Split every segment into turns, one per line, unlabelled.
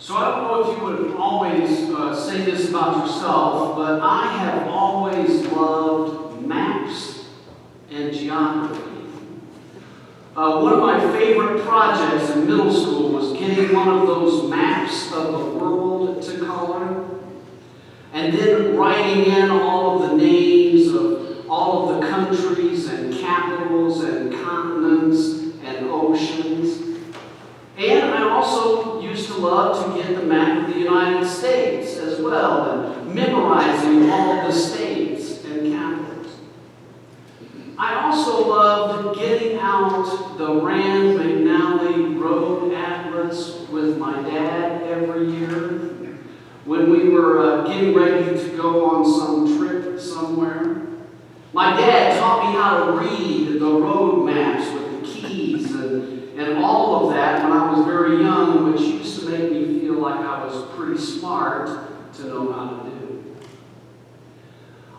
So I don't know if you would always say this about yourself, but I have always loved maps and geography. One of my favorite projects in middle school was getting one of those maps of the world to color, and then writing in all of the names of all of the countries and capitals and continents and oceans. And I also used to love to get the map of the United States as well, and memorizing all of the states and capitals. I also loved getting out the Rand McNally Road Atlas with my dad every year when we were getting ready to go on some trip somewhere. My dad taught me how to read the road maps with the keys and all of that when I was very young, which used to make me feel like I was pretty smart to know how to do.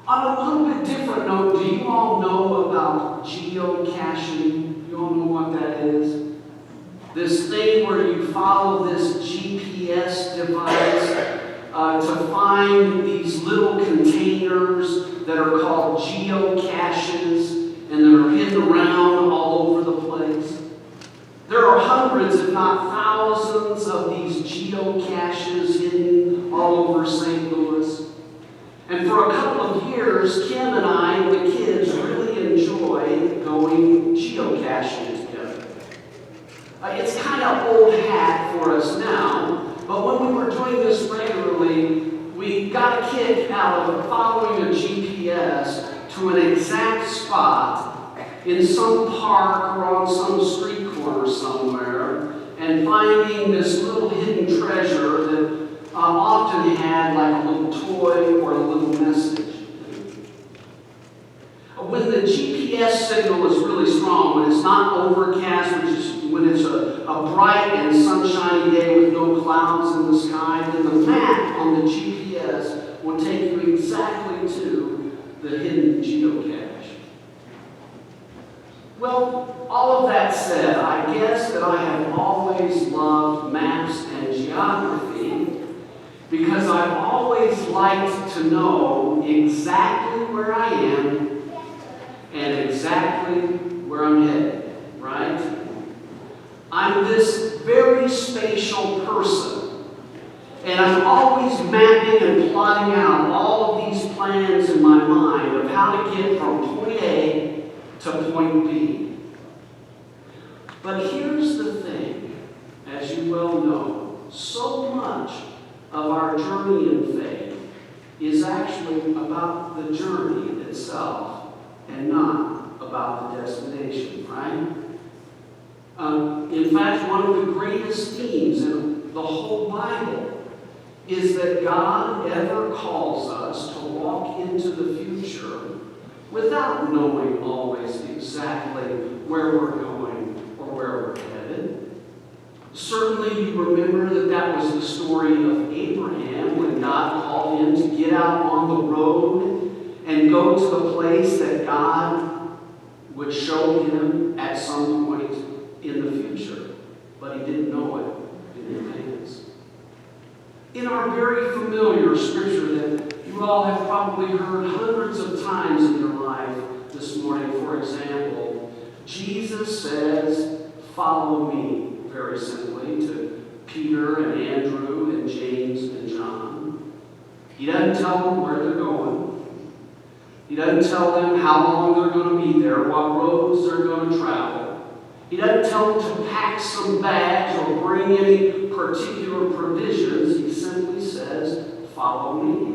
On a little bit different note, do you all know about geocaching? You all know what that is? This thing where you follow this GPS device to find these little containers that are called geocaches and that are hidden around all over the place. There are hundreds, if not thousands, of these geocaches hidden all over St. Louis. And for a couple of years, Kim and I and the kids really enjoyed going geocaching together. It's kind of old hat for us now, but when we were doing this regularly, we got a kick out of following a GPS to an exact spot in some park or on some street corner somewhere, and finding this little hidden treasure that often had like a little toy or a little message. When the GPS signal is really strong, when it's not overcast, which is when it's a bright and sunshiny day with no clouds in the sky, then the map on the GPS will take you exactly to the hidden geocache. Well, all of that said, I guess that I have always loved maps and geography because I've always liked to know exactly where I am and exactly where I'm headed, right? I'm this very spatial person, and I'm always mapping and plotting out all of these plans in my mind of how to get from point A to point B. But here's the thing, as you well know, so much of our journey in faith is actually about the journey itself and not about the destination, right? In fact, one of the greatest themes in the whole Bible is that God ever calls us to walk into the future without knowing always exactly where we're going or where we're headed. Certainly you remember that was the story of Abraham when God called him to get out on the road and go to the place that God would show him at some point in the future. But he didn't know it in advance. In our very familiar scripture that you all have probably heard hundreds of times in your life this morning, for example, Jesus says, "Follow me," very simply, to Peter and Andrew and James and John. He doesn't tell them where they're going. He doesn't tell them how long they're going to be there, what roads they're going to travel. He doesn't tell them to pack some bags or bring any particular provisions. He simply says, "Follow me."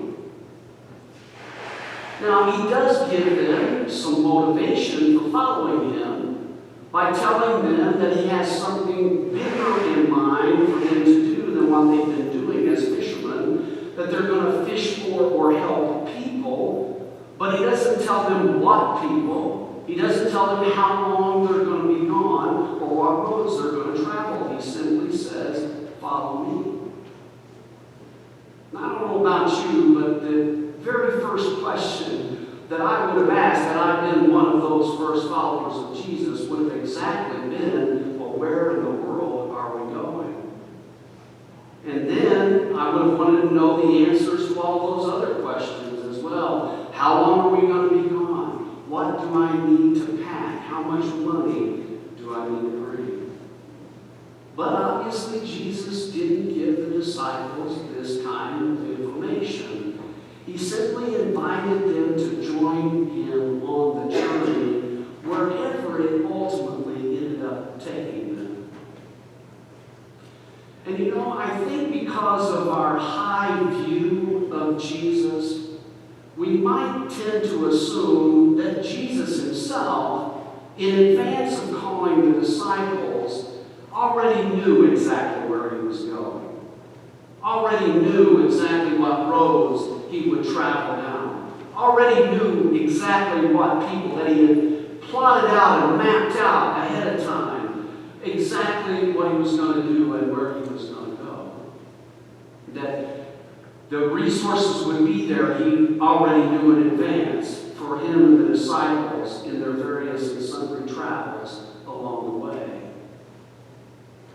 Now, he does give them some motivation for following him by telling them that he has something bigger in mind for them to do than what they've been doing as fishermen, that they're going to fish for or help people, but he doesn't tell them what people. He doesn't tell them how long they're going to be gone or what roads they're going to travel. He simply says, "Follow me." Now, I don't know about you, but the very first question that I would have asked had I been one of those first followers of Jesus would have exactly been, well, where in the world are we going? And then then I would have wanted to know the answers to all those other questions as well. How long are we going to be gone? What do I need to pack? How much money do I need to bring? But obviously Jesus didn't give the disciples this kind of information. He simply invited them to join him on the journey wherever it ultimately ended up taking them. And you know, I think because of our high view of Jesus, we might tend to assume that Jesus himself, in advance of calling the disciples, already knew exactly where he was going, already knew exactly what roads he would travel down, already knew exactly what people that he had plotted out and mapped out ahead of time, exactly what he was going to do and where he was going to go. That the resources would be there, he already knew in advance for him and the disciples in their various and sundry travels along the way.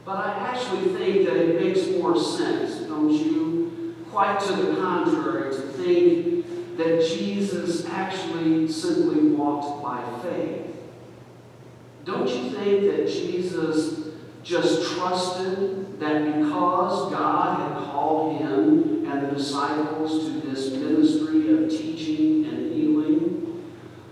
But I actually think that it makes more sense, don't you? Quite to the contrary, to think that Jesus actually simply walked by faith. Don't you think that Jesus just trusted that because God had called him and the disciples to this ministry of teaching and healing,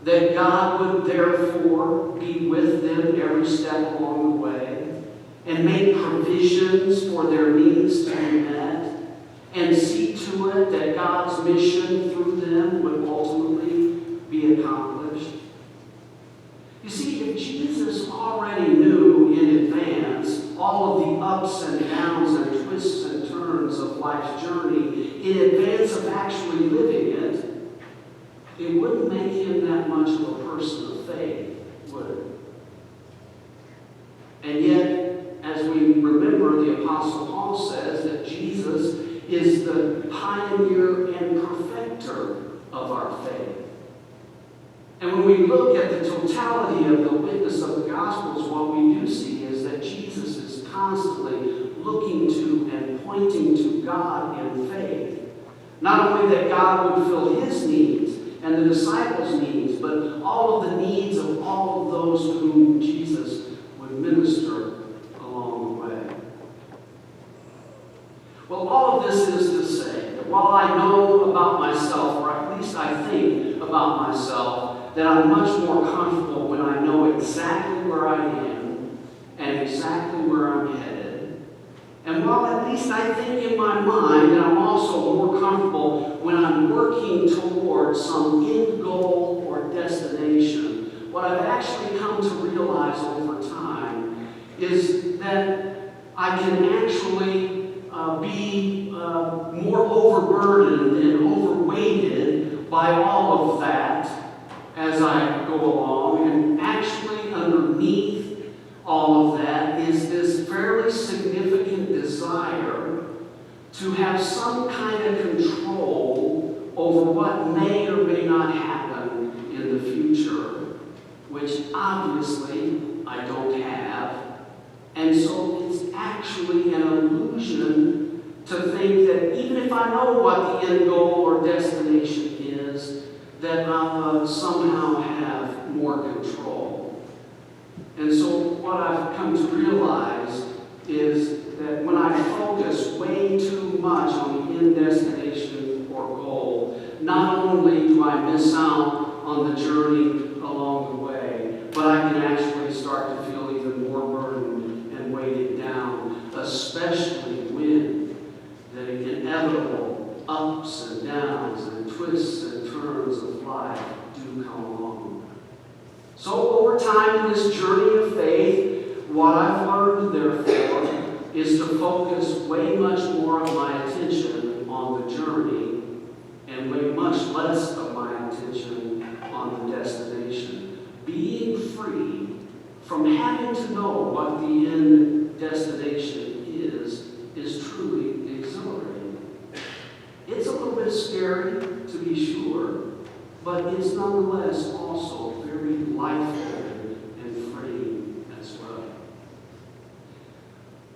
that God would therefore be with them every step along the way and make provisions for their needs to be met and see to it that God's mission through them would ultimately be accomplished? You see, if Jesus already knew in advance all of the ups and downs and twists and turns of life's journey in advance of actually living it, it wouldn't make him that much of a person of faith, would it? And yet, as we remember, the Apostle Paul says that Jesus is the pioneer and perfecter of our faith. And when we look at the totality of the witness of the Gospels, what we do see is that Jesus is constantly looking to and pointing to God in faith. Not only that God would fill his needs and the disciples' needs, but all of the needs of all of those to whom Jesus would minister along the way. Well, all of this is to say that while I know about myself, or at least I think about myself, that I'm much more comfortable when I know exactly where I am and exactly where I'm headed. And while at least I think in my mind that I'm also more comfortable when I'm working towards some end goal or destination, what I've actually come to realize over time is that I can actually be more overburdened and overweighted by all of that as I go along. And actually underneath all of that is this fairly significant desire to have some kind of control over what may or may not happen in the future, which obviously I don't have. And so it's actually an illusion to think that even if I know what the end goal or destination is, that I'll somehow have more control. And so what I've come to realize is that when I focus way too much on the end destination or goal, not only do I miss out on the journey along the way, but I can actually start to feel even more burdened and weighted down, especially when the inevitable ups and downs and twists and turns of life do come along. So over time in this journey of faith, what I've learned, therefore, is to focus way much more of my attention on the journey and way much less of my attention on the destination. Being free from having to know what the end destination is truly exhilarating. It's a little bit scary, to be sure, but it's nonetheless also very life-giving and freeing as well.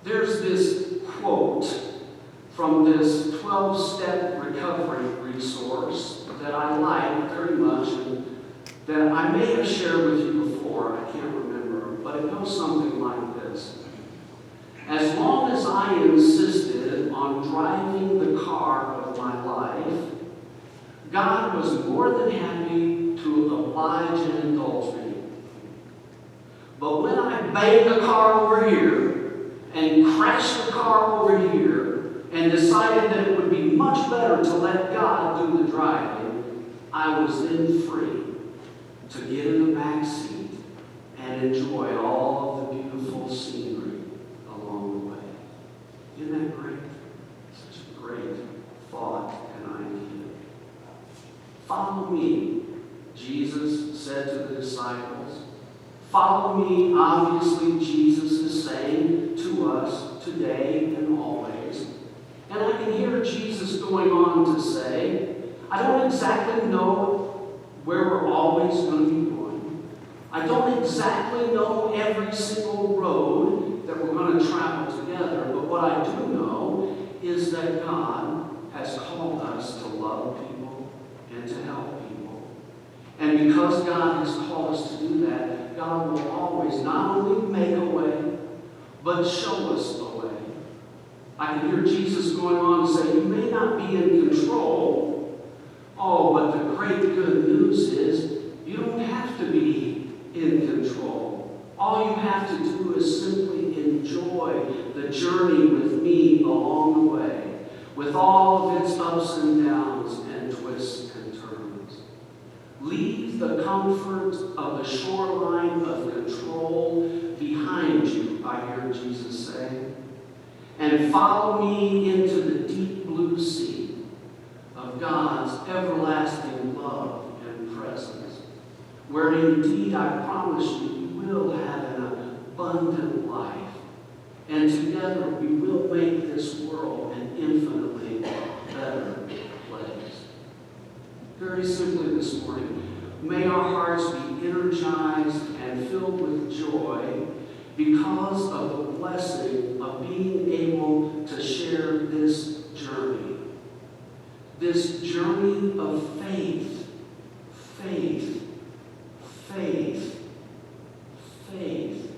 There's this quote from this 12-step recovery resource that I like very much and that I may have shared with you before. I can't remember, but it goes something like this. As long as I insisted on driving the car of my life, God was more than happy to oblige and indulge me. But when I banged the car over here and crashed the car over here and decided that it would be much better to let God do the driving, I was then free to get in the back seat and enjoy all of the beautiful scenery along the way. Isn't that great? Such a great thought and idea. Follow me, Jesus said to the disciples. Follow me, obviously, Jesus is saying to us today and always. And I can hear Jesus going on to say, I don't exactly know where we're always going to be going. I don't exactly know every single road that we're going to travel together, but what I do know is that God has called us to love people and to help people. And because God has called us to do that, God will always not only make a way, but show us a way. I can hear Jesus going on to say, you may not be in control. Oh, but the great good news is you don't have to be in control. All you have to do is simply enjoy the journey with me along the way, with all of its ups and downs and twists and turns. Leave the comfort of the shoreline of control behind you, I hear Jesus say, and follow me into the deep blue sea of God's everlasting love and presence, where indeed I promise you we will have an abundant life, and together we will make this world an infinitely better place. Very simply this morning, may our hearts be energized and filled with joy because of the blessing of being able to share this journey of faith, faith, faith, faith,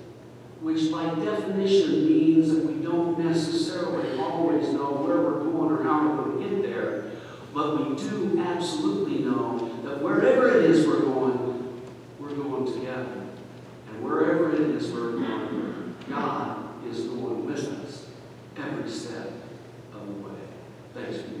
which by definition means that we don't necessarily always know where we're going or how we're going to get there, but we do absolutely know that wherever it is we're going together. And wherever it is we're going, God is going with us every step of the way. Thanks be to God.